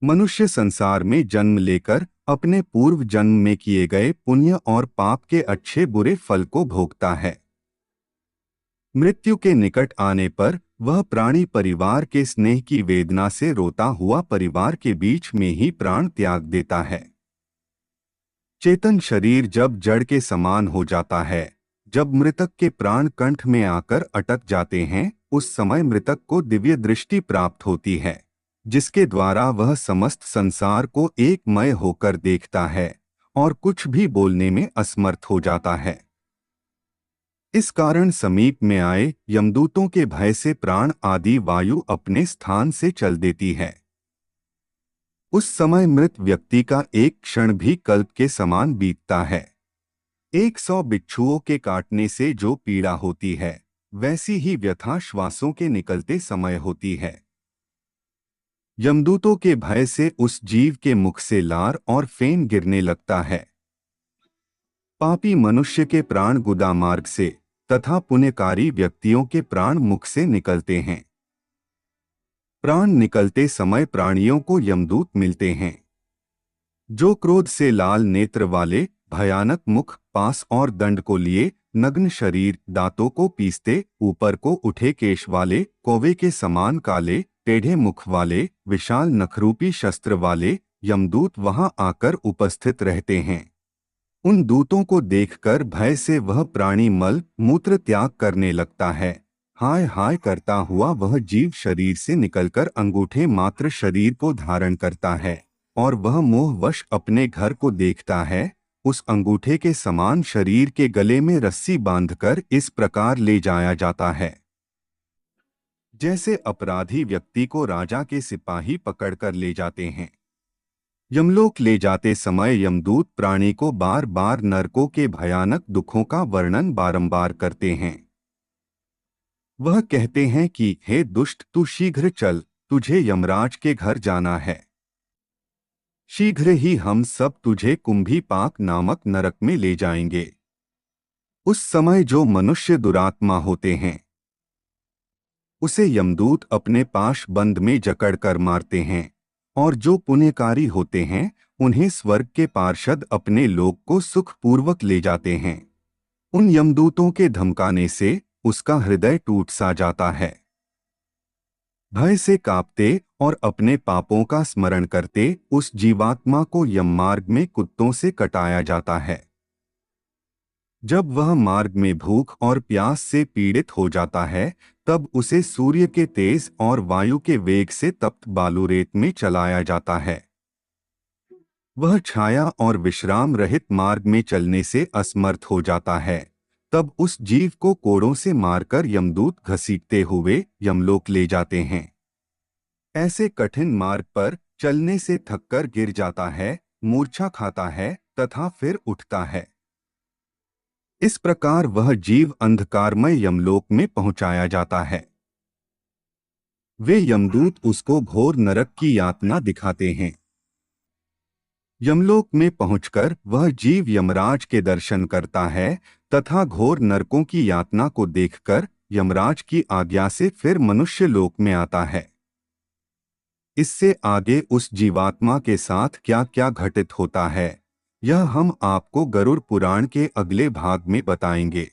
मनुष्य संसार में जन्म लेकर अपने पूर्व जन्म में किए गए पुण्य और पाप के अच्छे बुरे फल को भोगता है। मृत्यु के निकट आने पर वह प्राणी परिवार के स्नेह की वेदना से रोता हुआ परिवार के बीच में ही प्राण त्याग देता है। चेतन शरीर जब जड़ के समान हो जाता है, जब मृतक के प्राण कंठ में आकर अटक जाते हैं, उस समय मृतक को दिव्य दृष्टि प्राप्त होती है, जिसके द्वारा वह समस्त संसार को एकमय होकर देखता है और कुछ भी बोलने में असमर्थ हो जाता है। इस कारण समीप में आए यमदूतों के भय से प्राण आदि वायु अपने स्थान से चल देती है। उस समय मृत व्यक्ति का एक क्षण भी कल्प के समान बीतता है। 100 बिच्छुओं के काटने से जो पीड़ा होती है, वैसी ही व्यथा श्वासों के निकलते समय होती है। यमदूतों के भय से उस जीव के मुख से लार और फेन गिरने लगता है। पापी मनुष्य के प्राण गुदा मार्ग से तथा पुण्यकारी व्यक्तियों के प्राण मुख से निकलते हैं। प्राण निकलते समय प्राणियों को यमदूत मिलते हैं। जो क्रोध से लाल नेत्र वाले, भयानक मुख, पास और दंड को लिए, नग्न शरीर, दांतों को पीसते, ऊपर को उठे केश वाले, कौवे के समान काले, टेढ़े मुख वाले, विशाल नखरूपी शस्त्र वाले यमदूत वहां आकर उपस्थित रहते हैं। उन दूतों को देखकर भय से वह प्राणी मल मूत्र त्याग करने लगता है। हाय हाय करता हुआ वह जीव शरीर से निकलकर अंगूठे मात्र शरीर को धारण करता है और वह मोहवश अपने घर को देखता है। उस अंगूठे के समान शरीर के गले में रस्सी बांधकर इस प्रकार ले जाया जाता है, जैसे अपराधी व्यक्ति को राजा के सिपाही पकड़कर ले जाते हैं। यमलोक ले जाते समय यमदूत प्राणी को बार बार नरकों के भयानक दुखों का वर्णन बारंबार करते हैं। वह कहते हैं कि हे दुष्ट, तू शीघ्र चल, तुझे यमराज के घर जाना है। शीघ्र ही हम सब तुझे कुंभीपाक नामक नरक में ले जाएंगे। उस समय जो मनुष्य दुरात्मा होते हैं, उसे यमदूत अपने पाश बंद में जकड़कर मारते हैं, और जो पुण्यकारी होते हैं उन्हें स्वर्ग के पार्षद अपने लोक को सुखपूर्वक ले जाते हैं। उन यमदूतों के धमकाने से उसका हृदय टूट सा जाता है। भय से कांपते और अपने पापों का स्मरण करते उस जीवात्मा को यम मार्ग में कुत्तों से कटाया जाता है। जब वह मार्ग में भूख और प्यास से पीड़ित हो जाता है, तब उसे सूर्य के तेज और वायु के वेग से तप्त बालू रेत में चलाया जाता है। वह छाया और विश्राम रहित मार्ग में चलने से असमर्थ हो जाता है। तब उस जीव को कोड़ों से मारकर यमदूत घसीटते हुए यमलोक ले जाते हैं। ऐसे कठिन मार्ग पर चलने से थककर गिर जाता है, मूर्छा खाता है तथा फिर उठता है। इस प्रकार वह जीव अंधकारमय यमलोक में पहुंचाया जाता है। वे यमदूत उसको घोर नरक की यातना दिखाते हैं। यमलोक में पहुंचकर वह जीव यमराज के दर्शन करता है तथा घोर नरकों की यातना को देखकर यमराज की आज्ञा से फिर मनुष्य लोक में आता है। इससे आगे उस जीवात्मा के साथ क्या क्या घटित होता है, यह हम आपको गरुड़ पुराण के अगले भाग में बताएंगे।